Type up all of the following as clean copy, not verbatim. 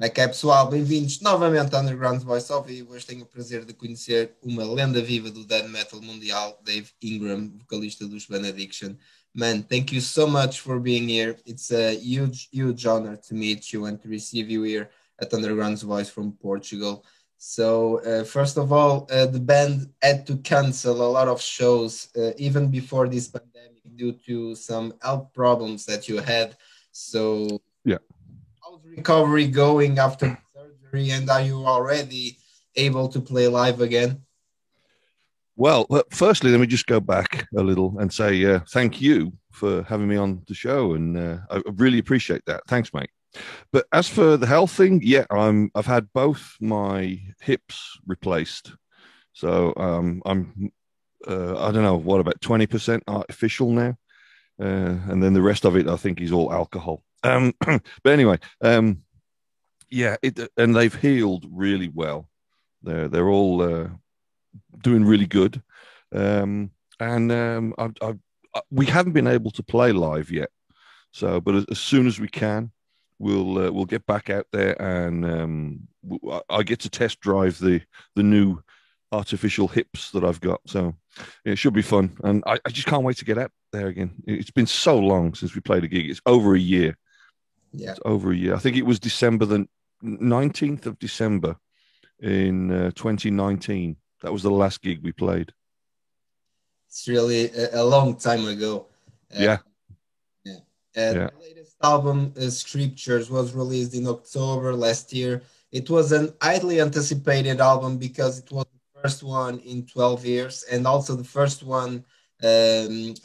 Como é que é, pessoal? Bem-vindos novamente ao Underground Voice of e hoje tenho o prazer de conhecer uma lenda viva do death metal mundial, Dave Ingram, vocalista dos Benediction. Man, thank you so much for being here. It's a huge, huge honor to meet you and to receive you here at Underground's Voice from Portugal. So, first of all, the band had to cancel a lot of shows even before this pandemic due to some health problems that you had. So, Yeah. how's recovery going after the surgery, and are you already able to play live again? Well, firstly, let me just go back a little and say thank you for having me on the show, and I really appreciate that. Thanks, mate. But as for the health thing, yeah, I've had both my hips replaced, so I'm I don't know what about 20% artificial now, and then the rest of it I think is all alcohol. But anyway, yeah, and they've healed really well. They're all doing really good. And we haven't been able to play live yet. So, but as soon as we can, we'll get back out there, and I get to test drive the new artificial hips that I've got. So it should be fun, and I just can't wait to get out there again. It's been so long since we played a gig. It's over a year. Yeah, It's over a year. I think it was December the 19th of December in 2019. That was the last gig we played. it's really a long time ago. Uh, Yeah, yeah. yeah. The latest album, Scriptures, was released in October last year. It was an highly anticipated album because it was the first one in 12 years and also the first one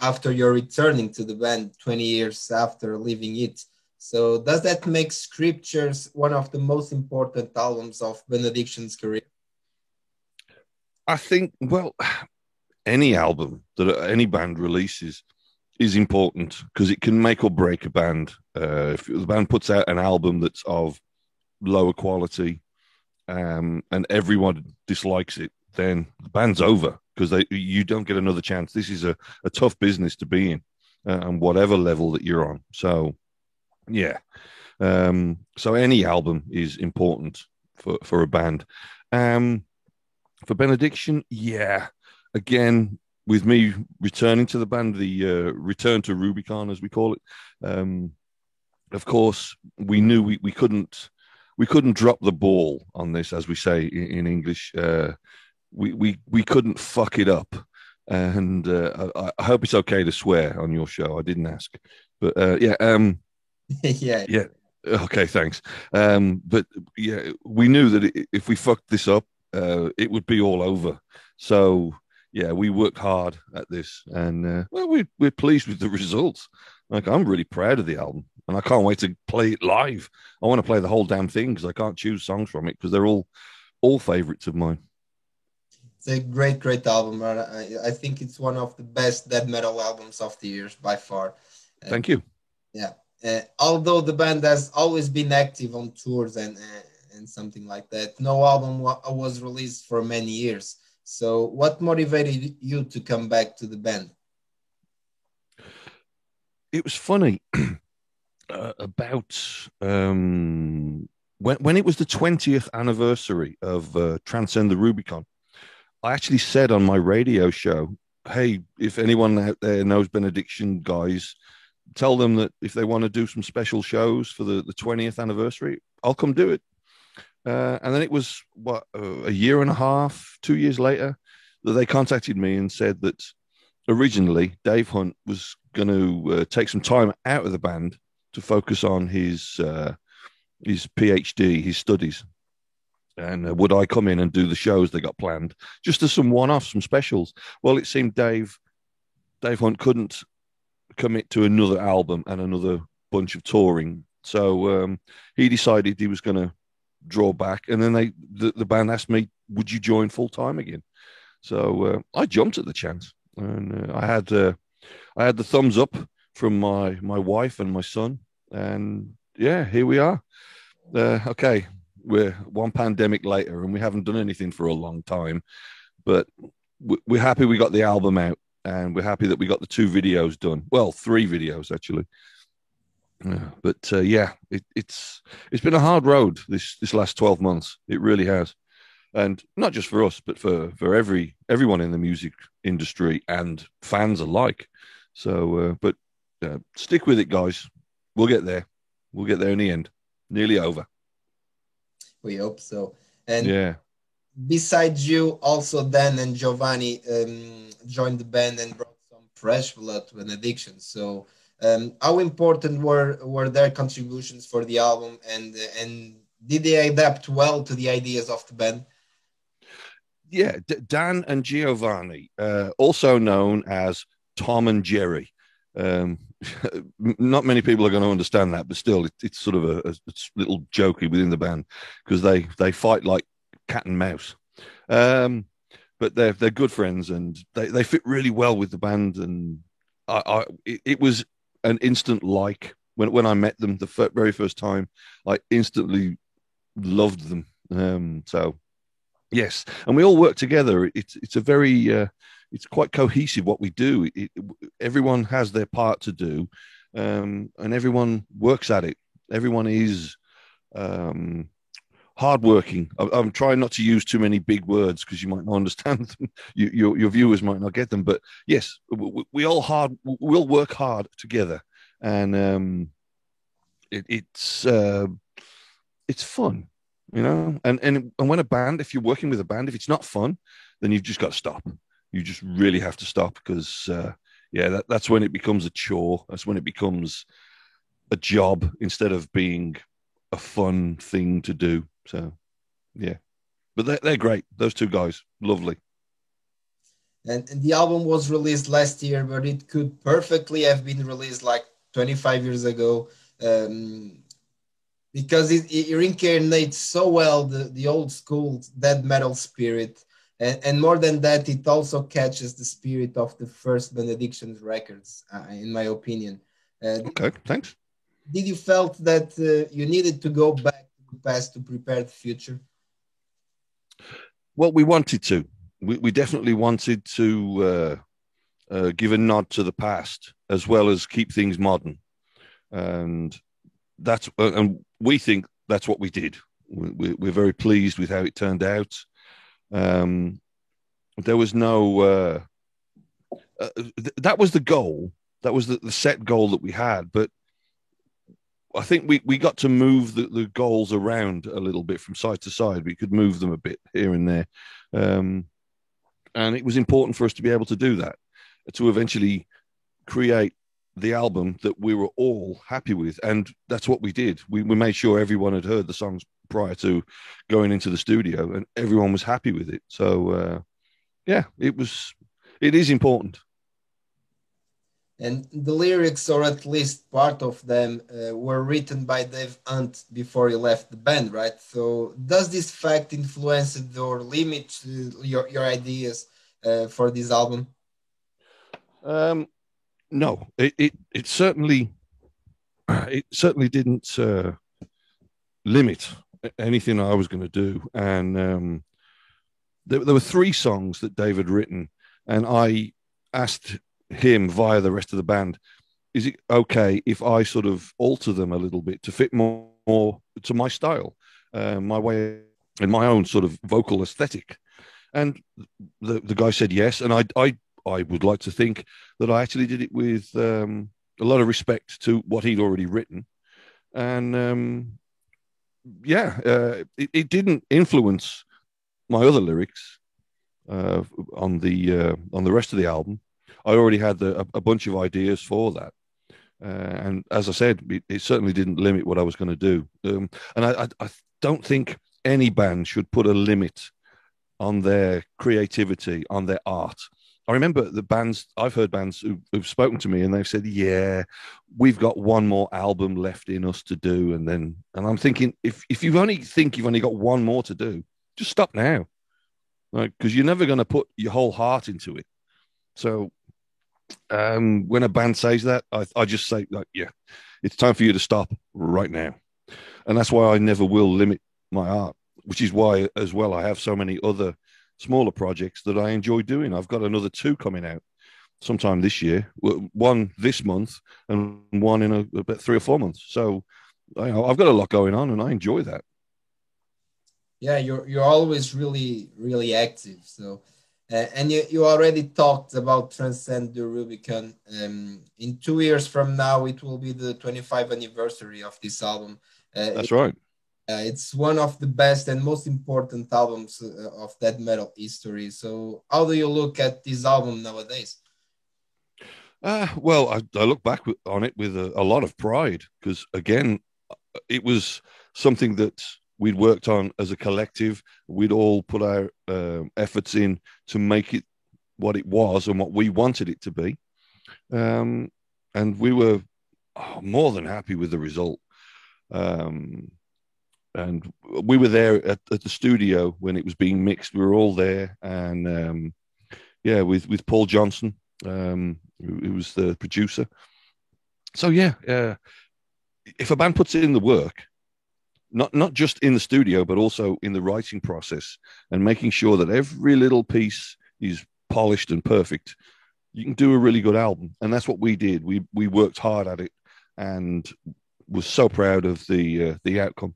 after you're returning to the band 20 years after leaving it. So, does that make Scriptures one of the most important albums of Benediction's career? I think, well, any album that any band releases is important because it can make or break a band. If the band puts out an album that's of lower quality, and everyone dislikes it, then the band's over because you don't get another chance. This is a tough business to be in, and whatever level that you're on. So, yeah. So any album is important for a band. Um, for Benediction, yeah. Again, with me returning to the band, the return to Rubicon, as we call it. Of course, we knew we couldn't drop the ball on this, as we say in English. We couldn't fuck it up, and I hope it's okay to swear on your show. I didn't ask, but yeah, Yeah. yeah. Okay, thanks. But yeah, we knew that if we fucked this up, it would be all over. So yeah, we worked hard at this, and well, we're pleased with the results. Like, I'm really proud of the album, and I can't wait to play it live. I want to play the whole damn thing because I can't choose songs from it because they're all favorites of mine. It's a great, great album. Man. I think it's one of the best death metal albums of the years by far. Uh, Thank you. yeah. Although the band has always been active on tours and something like that, no album was released for many years. So, what motivated you to come back to the band? It was funny about when it was the 20th anniversary of Transcend the Rubicon. I actually said on my radio show, "Hey, if anyone out there knows Benediction guys, tell them that if they want to do some special shows for the 20th anniversary, I'll come do it." And then it was a year and a half, 2 years later, that they contacted me and said that originally Dave Hunt was going to take some time out of the band to focus on his PhD, his studies, and would I come in and do the shows they got planned, just as some one-offs, some specials. Well, it seemed Dave Hunt couldn't commit to another album and another bunch of touring, so he decided he was going to draw back, and then the band asked me, "Would you join full time again?" So I jumped at the chance, and I had the thumbs up from my wife and my son, and yeah, here we are. Okay, we're one pandemic later, and we haven't done anything for a long time, but we're happy we got the album out, and we're happy that we got the two videos done. Well, three videos actually. But yeah, it's been a hard road this last 12 months. It really has, and not just for us, but for everyone in the music industry and fans alike. So, but stick with it, guys. We'll get there. We'll get there in the end. Nearly over. We hope so. And Yeah. besides you, also Dan and Giovanni joined the band and brought some fresh blood to an addiction. So, how important were their contributions for the album, and did they adapt well to the ideas of the band? Yeah, Dan and Giovanni, also known as Tom and Jerry. Um, not many people are going to understand that, but still, it's sort of a little jokey within the band because they fight like cat and mouse. Um, but they're good friends and they fit really well with the band. And it was an instant like when I met them the very first time, I instantly loved them. So yes, and we all work together. It's a very it's quite cohesive what we do. Everyone has their part to do, and everyone works at it. Everyone is um, hardworking. I'm trying not to use too many big words because you might not understand them. Your viewers might not get them. But yes, we'll work hard together, and it, it's fun, you know. And when a band, if you're working with a band, if it's not fun, then you've just got to stop. You just really have to stop because yeah, that's when it becomes a chore. That's when it becomes a job instead of being a fun thing to do. So yeah, but they're great. Those two guys, lovely. And the album was released last year, but it could perfectly have been released like 25 years ago. Um, because it reincarnates so well the old school death metal spirit. And more than that, it also catches the spirit of the first Benedictions records, in my opinion. Okay, thanks. Did you felt that you needed to go back to the past to prepare the future? Well, we wanted to. We definitely wanted to give a nod to the past as well as keep things modern, and and we think that's what we did. We're very pleased with how it turned out. Um, there was no that was the goal. That was the set goal that we had, but I think we got to move the goals around a little bit from side to side. We could move them a bit here and there. Um, and it was important for us to be able to do that, to eventually create the album that we were all happy with. And that's what we did. We made sure everyone had heard the songs prior to going into the studio and everyone was happy with it. So, yeah, it is important. And the lyrics, or at least part of them, were written by Dave Hunt before he left the band, right? So, does this fact influence or limit your ideas for this album? Um, no, it certainly didn't limit anything I was going to do. And there were three songs that Dave had written, and I asked him via the rest of the band, is it okay if I sort of alter them a little bit to fit more to my style, my way, and my own sort of vocal aesthetic? And the guy said yes, and I would like to think that I actually did it with a lot of respect to what he'd already written, and yeah, it didn't influence my other lyrics on the rest of the album. I already had a bunch of ideas for that, and as I said, it certainly didn't limit what I was going to do. And I don't think any band should put a limit on their creativity, on their art. I remember I've heard bands who've spoken to me and they've said, yeah, we've got one more album left in us to do. And I'm thinking, if you only think you've only got one more to do, just stop now. Like, because you're never going to put your whole heart into it. So when a band says that, I just say, like, yeah, it's time for you to stop right now. And that's why I never will limit my art, which is why, as well, I have so many other smaller projects that I enjoy doing. I've got another two coming out sometime this year, one this month, and one in about 3 or 4 months. So I've got a lot going on, and I enjoy that. Yeah, you're always really active. So, and you already talked about Transcend the Rubicon. In 2 years from now, it will be the 25th anniversary of this album. That's right. It's one of the best and most important albums of death metal history. So, how do you look at this album nowadays? Well, I look back on it with a lot of pride because, again, it was something that we'd worked on as a collective. We'd all put our efforts in to make it what it was and what we wanted it to be. And we were more than happy with the result. And we were there at the studio when it was being mixed. We were all there, and yeah, with Paul Johnson, who was the producer. So yeah, if a band puts in the work, not just in the studio, but also in the writing process, and making sure that every little piece is polished and perfect, you can do a really good album. And that's what we did. We worked hard at it, and was so proud of the outcome.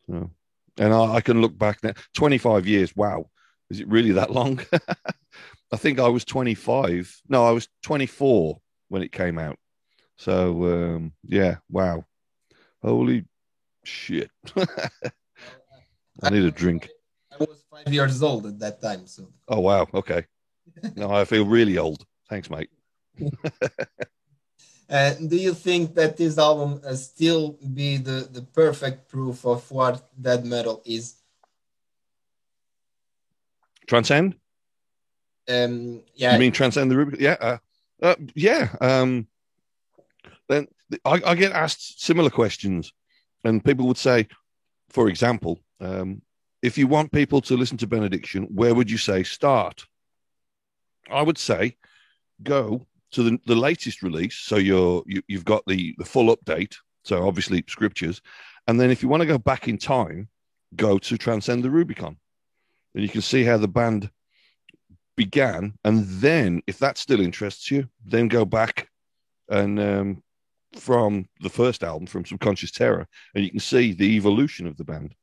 So, and I can look back now, 25 years. Wow. Is it really that long? I think I was 25. No, I was 24 when it came out. So, yeah, wow. Holy shit. I need a drink. I was 5 years old at that time. So, Oh, wow. Okay. No, I feel really old. Thanks, mate. do you think that this album still be the perfect proof of what death metal is? Transcend? You Yeah, mean Transcend the Rubicon? Yeah. Yeah. Then I get asked similar questions, and people would say, for example, if you want people to listen to Benediction, where would you say start? I would say go to the latest release. So you've got the full update. So obviously scriptures. And then if you want to go back in time, go to Transcend the Rubicon. And you can see how the band began. And then if that still interests you, then go back and from the first album, from Subconscious Terror, and you can see the evolution of the band.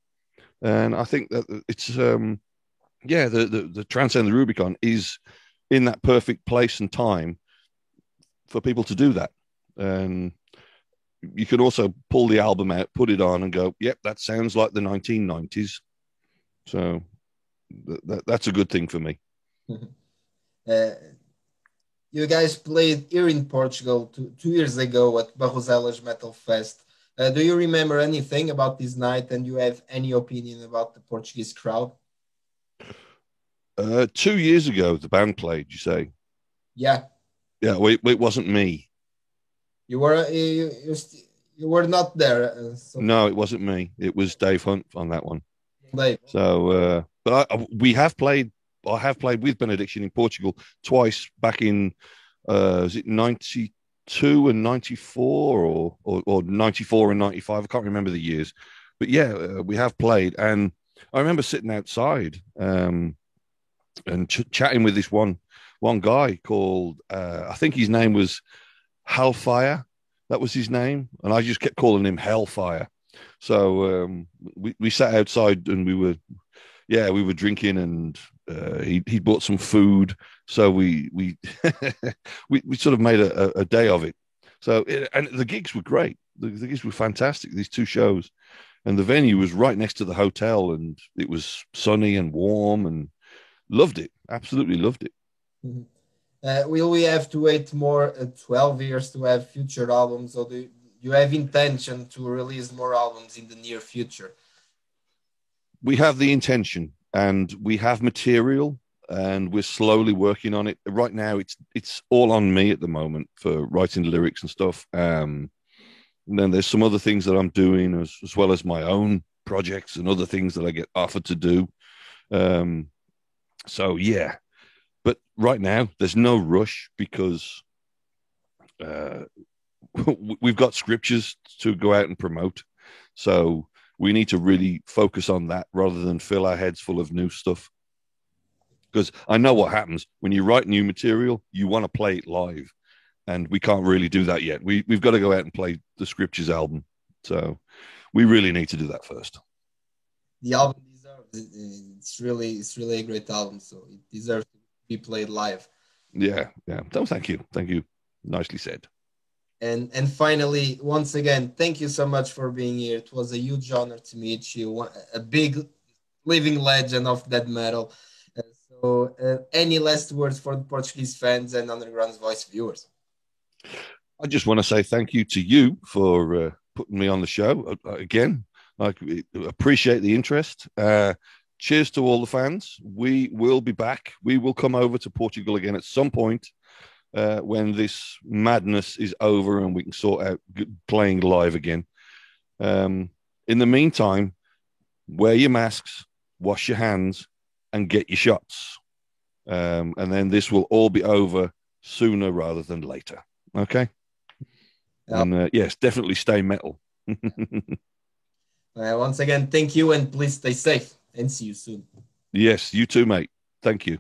And I think that it's yeah, the Transcend the Rubicon is in that perfect place and time for people to do that. And you can also pull the album out, put it on, and go, "Yep, that sounds like the 1990s." So that's a good thing for me. uh, you guys played here in Portugal 2 years ago at Barroselas Metal Fest. Do you remember anything about this night, and you have any opinion about the Portuguese crowd? 2 years ago, the band played. You say, Yeah, yeah, it wasn't me. you were you were not there. So No, it wasn't me. It was Dave Hunt on that one. Dave. So, but we have played. I have played with Benediction in Portugal twice back in, was it 92 and 94 or 94 and 95? I can't remember the years. But yeah, we have played. And I remember sitting outside and chatting with this one guy called, I think his name was Hellfire. That was his name. And I just kept calling him Hellfire. So we sat outside and we were drinking, and he bought some food, so we we sort of made a day of it. So and the gigs were great. The gigs were fantastic. These two shows, and the venue was right next to the hotel, and it was sunny and warm, and loved it. Absolutely loved it. Mhm. Will we have to wait more 12 years to have future albums, or do you have intention to release more albums in the near future? We have the intention, and we have material, and we're slowly working on it. Right now, it's all on me at the moment for writing the lyrics and stuff. And then there's some other things that I'm doing as well as my own projects and other things that I get offered to do. Um, so yeah, but right now there's no rush because uh, we've got scriptures to go out and promote. So we need to really focus on that rather than fill our heads full of new stuff. because I know what happens when you write new material. You want to play it live, and we can't really do that yet. We've got to go out and play the Scriptures album, so we really need to do that first. The album deserves it. It's really a great album, so it deserves to be played live. Yeah. No, thank you. Nicely said. And finally, once again, thank you so much for being here. It was a huge honor to meet you, a big living legend of death metal. Any last words for the Portuguese fans and Underground's Voice viewers? I just want to say thank you to you for putting me on the show again. I appreciate the interest. Cheers to all the fans. We will be back. We will come over to Portugal again at some point when this madness is over and we can sort out playing live again. In the meantime, wear your masks, wash your hands, and get your shots. And then this will all be over sooner rather than later. Okay? Yep. And yes, definitely stay metal. Once again, thank you, and please stay safe and see you soon. Yes, you too, mate. Thank you.